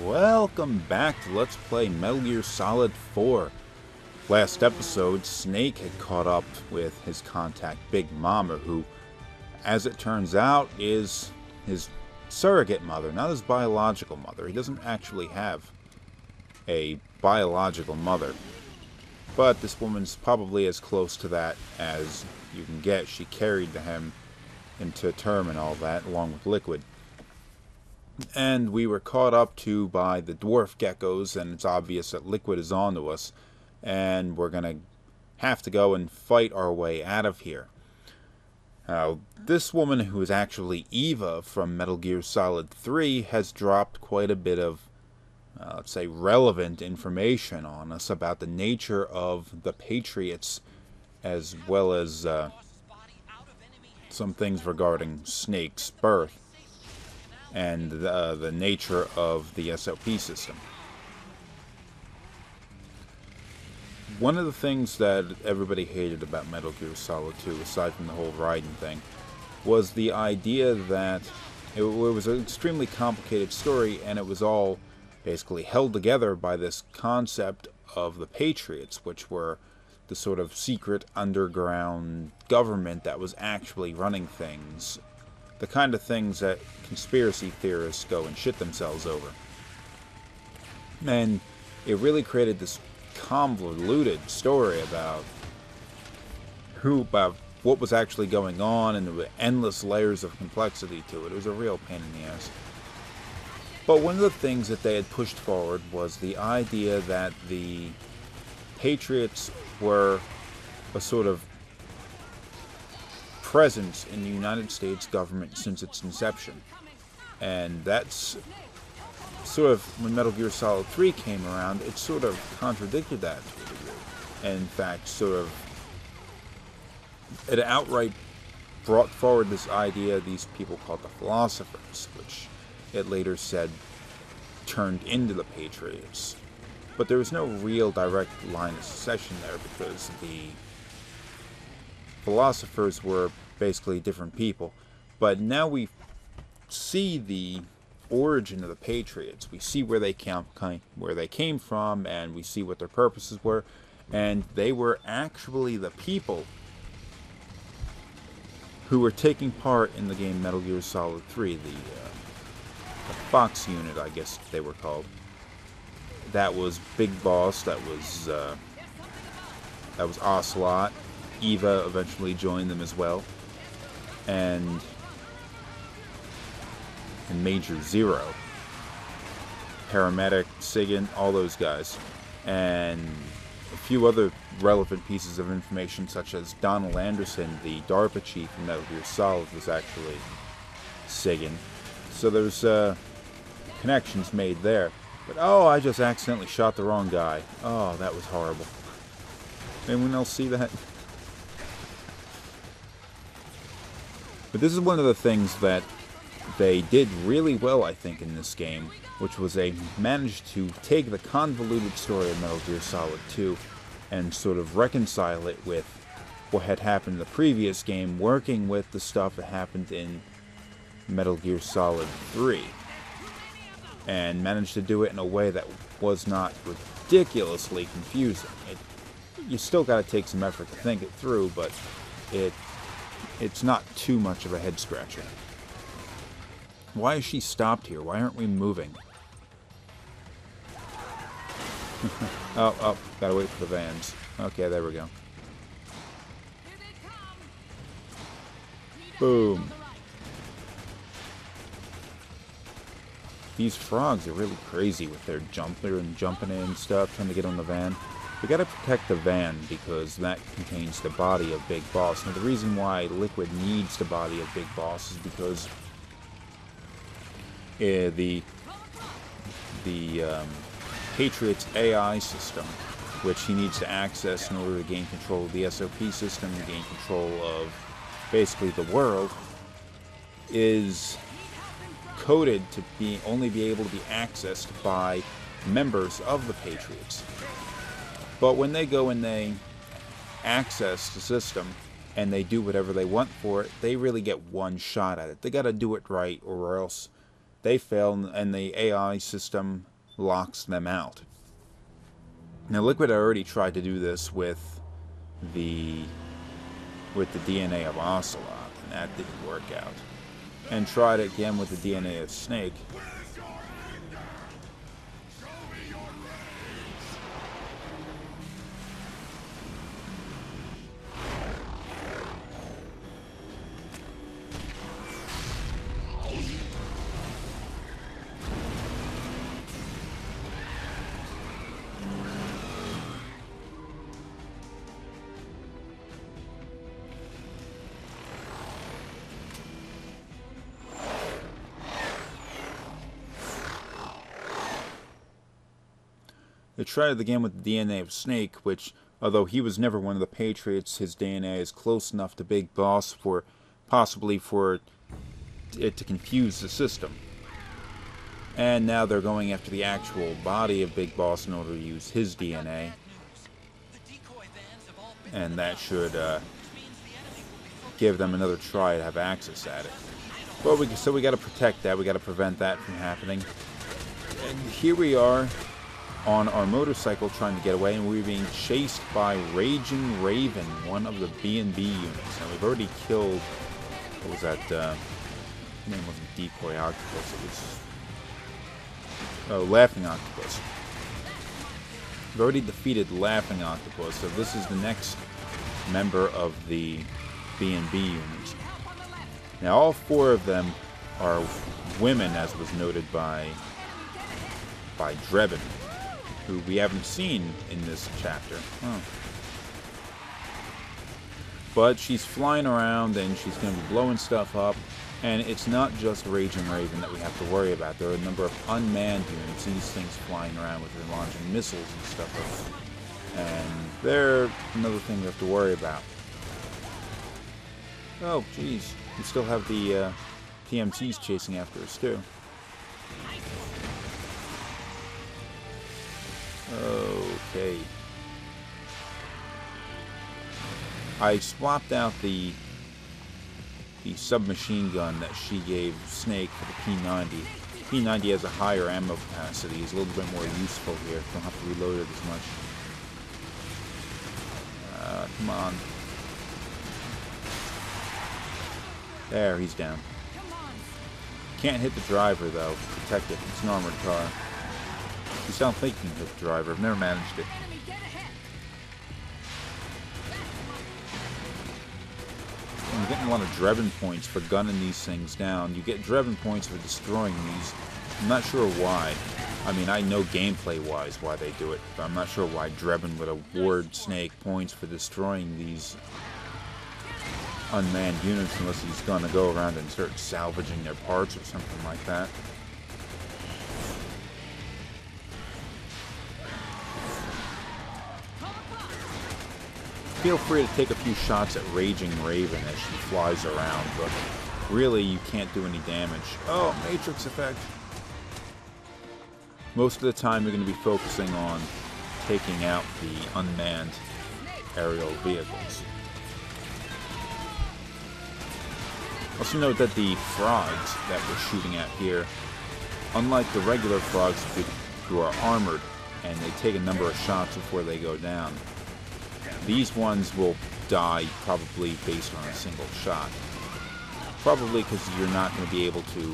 Welcome back to Let's Play Metal Gear Solid 4. Last episode, Snake had caught up with his contact, Big Mama, who, as it turns out, is his surrogate mother, not his biological mother. He doesn't actually have a biological mother. But this woman's probably as close to that as you can get. She carried him into term and all that, along with Liquid. And we were caught up to by the dwarf geckos, and it's obvious that Liquid is onto us, and we're gonna have to go and fight our way out of here. This woman, who is actually Eva from Metal Gear Solid 3, has dropped quite a bit of, let's say, relevant information on us about the nature of the Patriots, as well as some things regarding Snake's birth and the nature of the SOP system. One of the things that everybody hated about Metal Gear Solid 2, aside from the whole Raiden thing, was the idea that it was an extremely complicated story, and it was all basically held together by this concept of the Patriots, which were the sort of secret underground government that was actually running things. The kind of things that conspiracy theorists go and shit themselves over. And it really created this convoluted story about what was actually going on, and there were endless layers of complexity to it. It was a real pain in the ass. But one of the things that they had pushed forward was the idea that the Patriots were a sort of presence in the United States government since its inception. And that's sort of, when Metal Gear Solid 3 came around, it sort of contradicted that to a degree. And in fact, sort of, it outright brought forward this idea these people called the Philosophers, which it later said turned into the Patriots. But there was no real direct line of succession there, because the Philosophers were basically different people. But now we see the origin of the Patriots. We see where they came from, and we see what their purposes were. And they were actually the people who were taking part in the game Metal Gear Solid 3, the Fox unit, I guess they were called. That was Big Boss. That was Ocelot. Eva eventually joined them as well, and Major Zero, Paramedic, Sigan, all those guys, and a few other relevant pieces of information, such as Donald Anderson, the DARPA chief in Metal Gear Solid, was actually Sigan. So there's connections made there. But oh, I just accidentally shot the wrong guy. Oh, that was horrible. Anyone else see that? But this is one of the things that they did really well, I think, in this game, which was they managed to take the convoluted story of Metal Gear Solid 2 and sort of reconcile it with what had happened in the previous game, working with the stuff that happened in Metal Gear Solid 3. And managed to do it in a way that was not ridiculously confusing. You still got to take some effort to think it through, but it's not too much of a head scratcher. Why is she stopped here? Why aren't we moving? oh, gotta wait for the vans. Okay, there we go. Boom. These frogs are really crazy with their jumping in and stuff, trying to get on the van. We gotta protect the van, because that contains the body of Big Boss. Now, the reason why Liquid needs the body of Big Boss is because the Patriot's AI system, which he needs to access in order to gain control of the SOP system and gain control of basically the world, is coded to only be able to be accessed by members of the Patriots. But when they go and they access the system and they do whatever they want for it, they really get one shot at it. They gotta do it right, or else they fail, and the AI system locks them out. Now, Liquid already tried to do this with the DNA of Ocelot, and that didn't work out. And tried it again with the DNA of Snake. They tried it again with the DNA of Snake, which, although he was never one of the Patriots, his DNA is close enough to Big Boss for possibly for it to confuse the system. And now they're going after the actual body of Big Boss in order to use his DNA. And that should give them another try to have access at it. Well, so we got to protect that. We got to prevent that from happening. And here we are on our motorcycle trying to get away, and we're being chased by Raging Raven, one of the B&B units. Now, we've already killed, what was that, his name wasn't Decoy Octopus, it was, Laughing Octopus. We've already defeated Laughing Octopus, so this is the next member of the B&B units. Now, all four of them are women, as was noted by Drebin, who we haven't seen in this chapter. Oh. But she's flying around and she's going to be blowing stuff up. And it's not just Raging Raven that we have to worry about. There are a number of unmanned units, these things flying around with their launching missiles and stuff. And they're another thing we have to worry about. Oh, geez. We still have the PMCs chasing after us, too. Okay. I swapped out the submachine gun that she gave Snake for the P90. P90 has a higher ammo capacity. It's a little bit more useful here. Don't have to reload it as much. Come on. There, he's down. Can't hit the driver, though. Protect it. It's an armored car. You sound think you can hit the driver. I've never managed it. I'm getting a lot of Drebin points for gunning these things down. You get Drebin points for destroying these. I'm not sure why. I mean, I know gameplay-wise why they do it, but I'm not sure why Drebin would award Snake points for destroying these unmanned units unless he's going to go around and start salvaging their parts or something like that. Feel free to take a few shots at Raging Raven as she flies around, but really you can't do any damage. Oh, Matrix effect. Most of the time you're going to be focusing on taking out the unmanned aerial vehicles. Also note that the frogs that we're shooting at here, unlike the regular frogs who are armored and they take a number of shots before they go down, these ones will die probably based on a single shot. Probably because you're not going to be able to,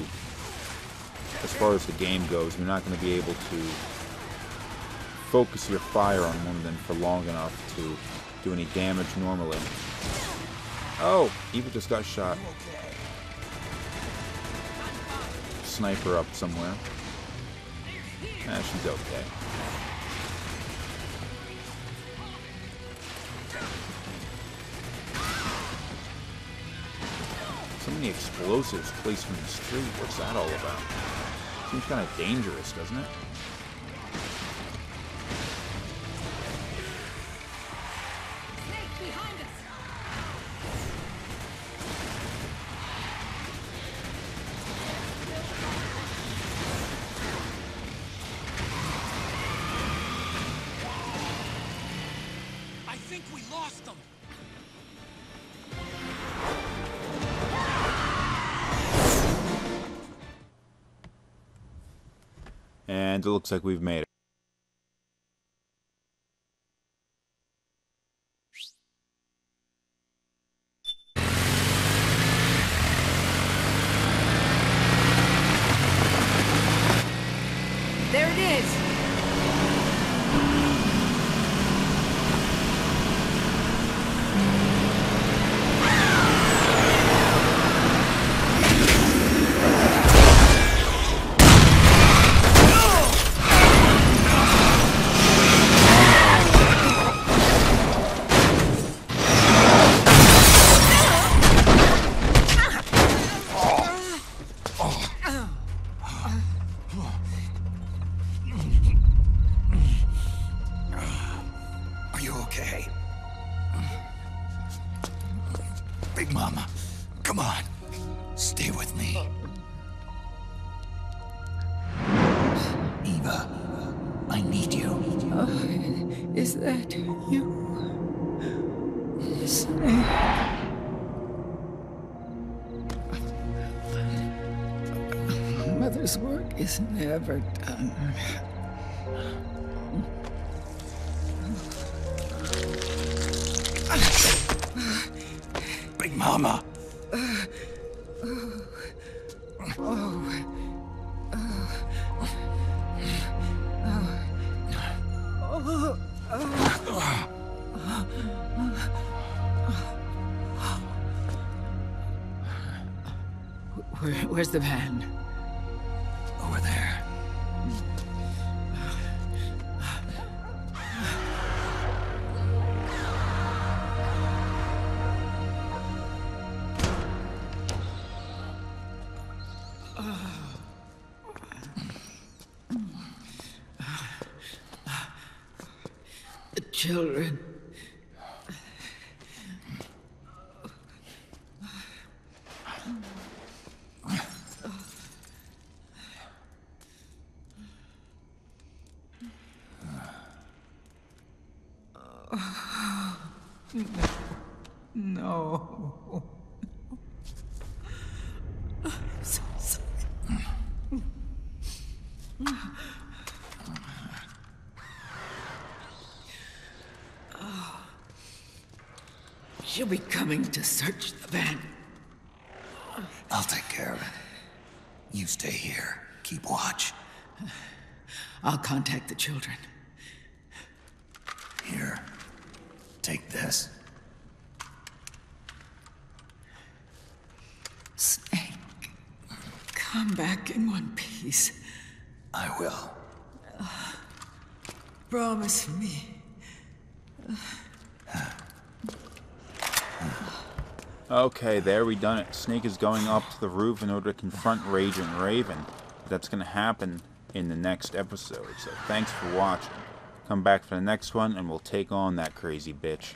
as far as the game goes, you're not going to be able to focus your fire on one of them for long enough to do any damage normally. Oh, Eva just got shot. Sniper up somewhere. She's okay. So many explosives placed from the street. What's that all about? Seems kind of dangerous, doesn't it? I think we lost them. And it looks like we've made it. There it is! Are you okay? Big Mama, come on. Stay with me. Eva, I need you. Is that you? Snake. Mother's work is never done. Big Mama. Where's the van? Over there. The children. No. I'm so sorry. She'll be coming to search the van. I'll take care of it. You stay here. Keep watch. I'll contact the children. Here. Take this. Snake, come back in one piece. I will. Promise me. Okay, there we done it. Snake is going up to the roof in order to confront Raging Raven. That's going to happen in the next episode, so thanks for watching. Come back for the next one and we'll take on that crazy bitch.